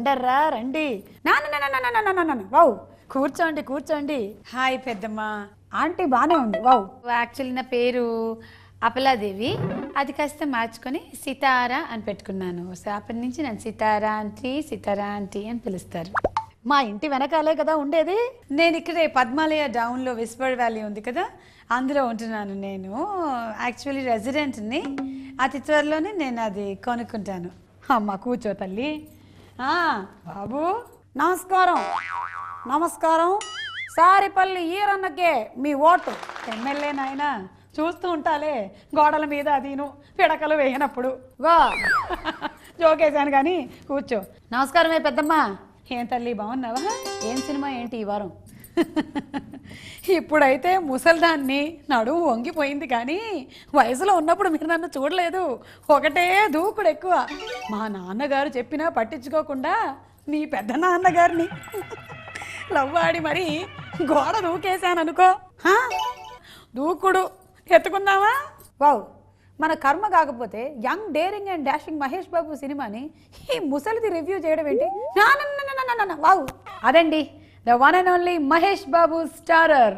రండర్రా రండి. వావ్, కూర్చోండి కూర్చోండి. హాయ్ పెద్దమ్మ. ఆంటీ బాగానే ఉంది. వావ్. యాక్చువల్లీ నా పేరు అపలాదేవి, అది కాస్త మార్చుకొని సితారా అని పెట్టుకున్నాను. సో అప్పటి నుంచి నన్ను సితారా ఆంటీ అని పిలుస్తారు. మా ఇంటి వెనకాలే కదా ఉండేది. నేను ఇక్కడే పద్మాలయ డౌన్లో విస్పర్ వ్యాలీ ఉంది కదా, అందులో ఉంటున్నాను. నేను యాక్చువల్లీ రెసిడెంట్ని. అతి త్వరలోనే నేను అది కొనుక్కుంటాను. అమ్మ కూర్చో తల్లి. బాబు నమస్కారం. నమస్కారం. సారిపల్లి ఈరన్నకే మీ ఓటు. ఎమ్మెల్యే నాయనా, చూస్తూ ఉంటాలే గోడల మీద అదీను పిడకలు వేయనప్పుడు. వా జోకేశాను కానీ కూర్చో. నమస్కారమే పెద్దమ్మ. ఏం తల్లి బాగున్నావా? ఏం సినిమా ఏంటి ఈ వారం? ఇప్పుడైతే ముసల్దాన్ని, నడుము వంగిపోయింది, కానీ వయసులో ఉన్నప్పుడు మీరు నన్ను చూడలేదు. ఒకటే దూకుడు ఎక్కువ. మా నాన్నగారు చెప్పినా పట్టించుకోకుండా మీ పెద్ద నాన్నగారిని లవ్వాడి మరి గోడ దూకేశాను అనుకో. దూకుడు ఎత్తుకుందామా? వావ్, మన కర్మ కాకపోతే young daring and dashing Mahesh Babu సినిమాని ఈ ముసలిది రివ్యూ చేయడం ఏంటి? వావ్, అదండి the one and only Mahesh Babu starrer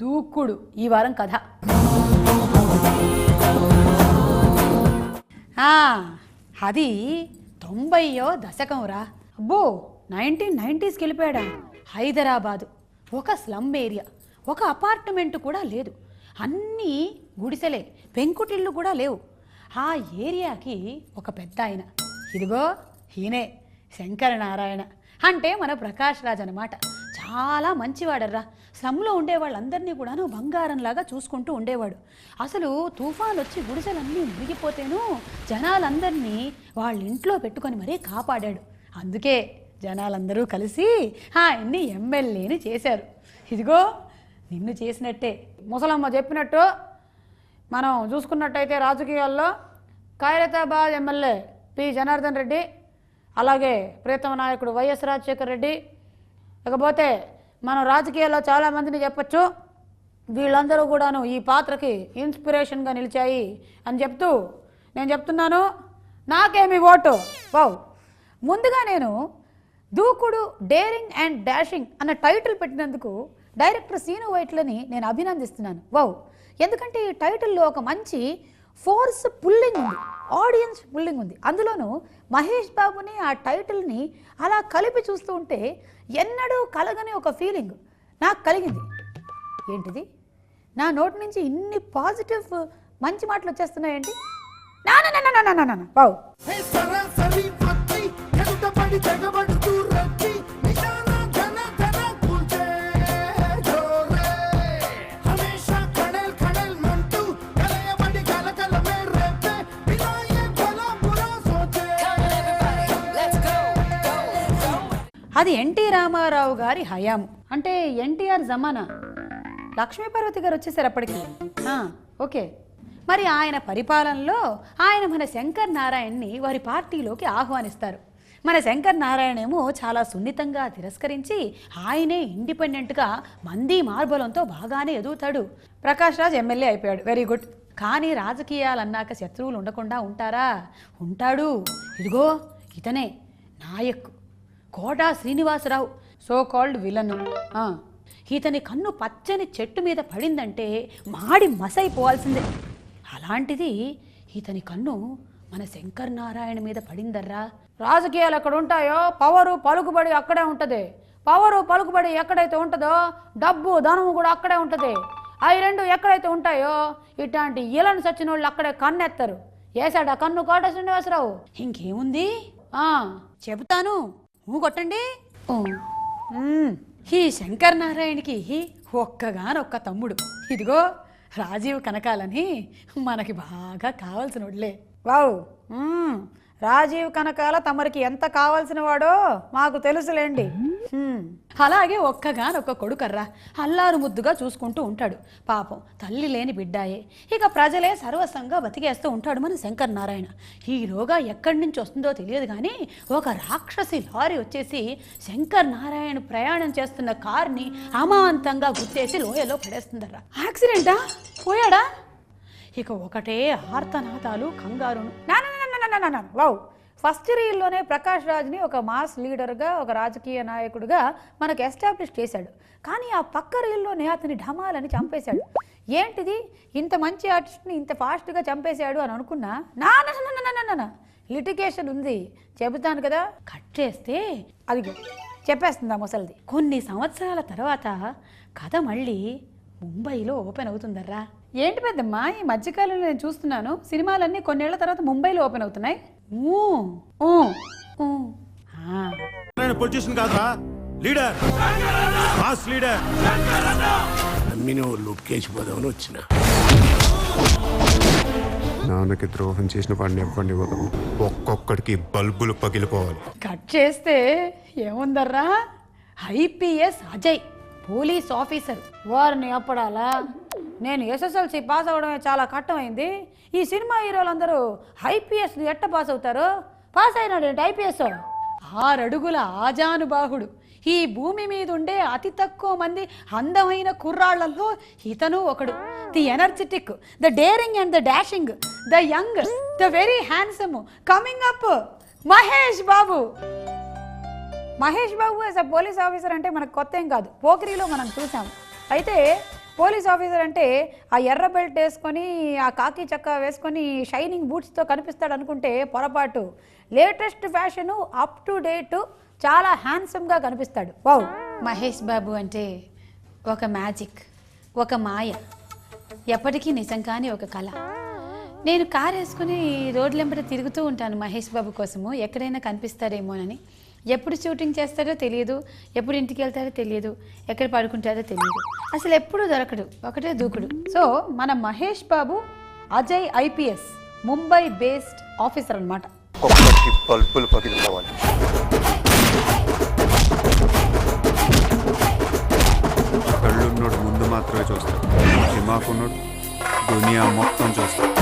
Dookudu ఈ వారం కథ. అది 90వ దశకం రా. అబ్బో, 1990s వెళ్ళిపోయాడా? హైదరాబాదు ఒక స్లమ్ ఏరియా, ఒక అపార్ట్మెంట్ కూడా లేదు, అన్నీ గుడిసెలే, పెంకుటిళ్ళు కూడా లేవు. ఆ ఏరియాకి ఒక పెద్ద ఆయన, ఇదిగో ఈయనే శంకరనారాయణ, అంటే మన ప్రకాష్ రాజ్ అనమాట. చాలా మంచివాడర్రా. స్లమ్లో ఉండే వాళ్ళందరినీ కూడాను బంగారంలాగా చూసుకుంటూ ఉండేవాడు. అసలు తుఫాన్ వచ్చి గుడిసెలన్నీ మునిగిపోతేను జనాలందరినీ వాళ్ళ ఇంట్లో పెట్టుకొని మరీ కాపాడాడు. అందుకే జనాలందరూ కలిసి ఆయన్ని ఎమ్మెల్యేని చేశారు. ఇదిగో నిన్ను చేసినట్టే. ముసలమ్మ చెప్పినట్టు మనం చూసుకున్నట్టయితే రాజకీయాల్లో ఖైరతాబాద్ ఎమ్మెల్యే పి జనార్దన్ రెడ్డి, అలాగే ప్రీతమ నాయకుడు వైఎస్ రాజశేఖర్ రెడ్డి. ఇకపోతే మనం రాజకీయాల్లో చాలామందిని చెప్పచ్చు. వీళ్ళందరూ కూడాను ఈ పాత్రకి ఇన్స్పిరేషన్గా నిలిచాయి అని చెప్తూ నేను చెప్తున్నాను, నాకేమి ఓటు. వావ్, ముందుగా నేను దూకుడు డేరింగ్ అండ్ డాషింగ్ అన్న టైటిల్ పెట్టినందుకు డైరెక్టర్ సీను వైట్లని నేను అభినందిస్తున్నాను. వావ్, ఎందుకంటే ఈ టైటిల్లో ఒక మంచి ఫోర్స్ పుల్లింగ్ ఉంది, ఆడియన్స్ పుల్లింగ్ ఉంది. అందులోనూ మహేష్ బాబుని ఆ టైటిల్ని అలా కలిపి చూస్తూ ఉంటే ఎన్నడూ కలగని ఒక ఫీలింగ్ నాకు కలిగింది. ఏంటిది, నా నోటి నుంచి ఇన్ని పాజిటివ్ మంచి మాటలు వచ్చేస్తున్నాయేంటి? వావ్, అది ఎన్టీ రామారావు గారి హయాము, అంటే ఎన్టీఆర్ జమానా. లక్ష్మీపార్వతి గారు వచ్చేసారు అప్పటికి. ఓకే, మరి ఆయన పరిపాలనలో ఆయన మన శంకర్ నారాయణ్ని వారి పార్టీలోకి ఆహ్వానిస్తారు. మన శంకర్ నారాయణ ఏమో చాలా సున్నితంగా తిరస్కరించి ఆయనే ఇండిపెండెంట్గా మంది మార్బలంతో బాగానే ఎదుగుతాడు. ప్రకాష్ రాజ్ ఎమ్మెల్యే అయిపోయాడు, వెరీ గుడ్. కానీ రాజకీయాలన్నాక శత్రువులు ఉండకుండా ఉంటారా? ఉంటాడు. ఇదిగో ఇతనే Nayak Kota Srinivasa Rao, so called villain. ఇతని కన్ను పచ్చని చెట్టు మీద పడిందంటే మాడి మసైపోవాల్సిందే. అలాంటిది ఇతని కన్ను మన శంకర్ నారాయణ మీద పడిందర్రా. రాజకీయాలు ఎక్కడ ఉంటాయో పవరు పలుకుబడి అక్కడే ఉంటుంది. పవరు పలుకుబడి ఎక్కడైతే ఉంటుందో డబ్బు ధనము కూడా అక్కడే ఉంటుంది. అవి రెండు ఎక్కడైతే ఉంటాయో ఇట్లాంటి ఇలను సచ్చిన వాళ్ళు అక్కడే కన్నెత్తారు. వేసాడా కన్ను కోట శ్రీనివాసరావు? ఇంకేముంది చెబుతాను, కొట్టండి. ఈ శంకర్ నారాయణకి ఒక్కగానొక్క తమ్ముడు, ఇదిగో రాజీవ్ కనకాలని మనకి బాగా కావాల్సిన వాడులే. వావ్, రాజీవ్ కనకాల తమరికి ఎంత కావాల్సిన వాడో మాకు తెలుసులేండి. అలాగే ఒక్కగానొక్క కొడుకర్రా, అల్లారు ముద్దుగా చూసుకుంటూ ఉంటాడు. పాపం తల్లి లేని బిడ్డాయే. ఇక ప్రజలే సర్వస్వంగా బతికేస్తూ ఉంటాడు మన శంకర్ నారాయణ. ఈలోగా ఎక్కడి నుంచి వస్తుందో తెలియదు కానీ ఒక రాక్షసి లారీ వచ్చేసి శంకర్ నారాయణ ప్రయాణం చేస్తున్న కార్ని అమాంతంగా గుర్తేసి లోయలో పడేస్తుందర్రా. యాక్సిడెంటా? పోయాడా? ఇక ఒకటే ఆర్తనాదాలు, కంగారును. వావ్, ఫస్ట్ రీల్లోనే ప్రకాష్ రాజ్ని ఒక మాస్ లీడర్గా, ఒక రాజకీయ నాయకుడిగా మనకు ఎస్టాబ్లిష్ చేశాడు. కానీ ఆ పక్క రీల్లోనే అతని ఢమాలని చంపేశాడు. ఏంటిది, ఇంత మంచి ఆర్టిస్ట్ని ఇంత ఫాస్ట్గా చంపేశాడు అని అనుకున్నా, నా లిటిగేషన్ ఉంది చెబుతాను కదా. కట్ చేస్తే అది చెప్పేస్తుందా ముసలిది. కొన్ని సంవత్సరాల తర్వాత కథ మళ్ళీ ముంబైలో ఓపెన్ అవుతుందర్రా. ఏంటి పెద్దమ్మా, ఈ మధ్యకాలంలో నేను చూస్తున్నాను సినిమాలన్నీ కొన్నేళ్ల తర్వాత ముంబైలో ఓపెన్ అవుతున్నాయి. పొలిటీషియన్ కాదురా, లీడర్, మాస్ లీడర్. లొక్కేసిపోదామని వచ్చిన నాన్నకి ద్రోహం చేసిన వాడిని ఇవ్వండి వదము. ఒక్కొక్కడికి బల్బులు పగిలిపోవాలి. కట్ చేస్తే ఏముందర్రా, ఐపీఎస్ అజయ్ పోలీస్ ఆఫీసర్. వారిని అప్పడాలా. నేను ఎస్ఎస్ఎల్సి పాస్ అవ్వడమే చాలా కష్టమైంది. ఈ సినిమా హీరోలందరూ ఐపీఎస్ ఎట్ట పాస్ అవుతారు? పాస్ అయినాడు ఏంటి ఐపీఎస్? 6 అడుగుల ఆజానుబాహుడు. ఈ భూమి మీద ఉండే అతి తక్కువ మంది అందమైన కుర్రాళ్లలో ఇతను ఒకడు. The energetic, the daring and the dashing, the young, the very handsome coming up Mahesh Babu. Mahesh Babu as a police officer అంటే మనకు కొత్త ఏం కాదు, పోకిరిలో మనం చూసాం. అయితే పోలీస్ ఆఫీసర్ అంటే ఆ ఎర్ర బెల్ట్ వేసుకొని, ఆ కాకి చక్కా వేసుకొని, షైనింగ్ బూట్స్తో కనిపిస్తాడు అనుకుంటే పొరపాటు. Latest fashion, up to date, చాలా హ్యాండ్సమ్గా కనిపిస్తాడు. వావ్. మహేష్ బాబు అంటే ఒక మ్యాజిక్, ఒక మాయ, ఎప్పటికీ నిజం కాని ఒక కళ. నేను కారు వేసుకుని రోడ్లెంబట తిరుగుతూ ఉంటాను మహేష్ బాబు కోసము, ఎక్కడైనా కనిపిస్తాడేమోనని. ఎప్పుడు షూటింగ్ చేస్తాడో తెలియదు, ఎప్పుడు ఇంటికి వెళ్తాడో తెలియదు, ఎక్కడ పడుకుంటాడో తెలియదు, అసలు ఎప్పుడూ దొరకడు, ఒకటే దూకుడు. సో మన Mahesh Babu Ajay IPS Mumbai based officer అన్నమాట. ఒక్కొక్కడికి బల్బులు పగిలిపోవాలి. కళ్ళున్నోడు ముందు మాత్రమే చూస్తాడు, దిమాకున్నోడు దునియా మొత్తం చూస్తాడు.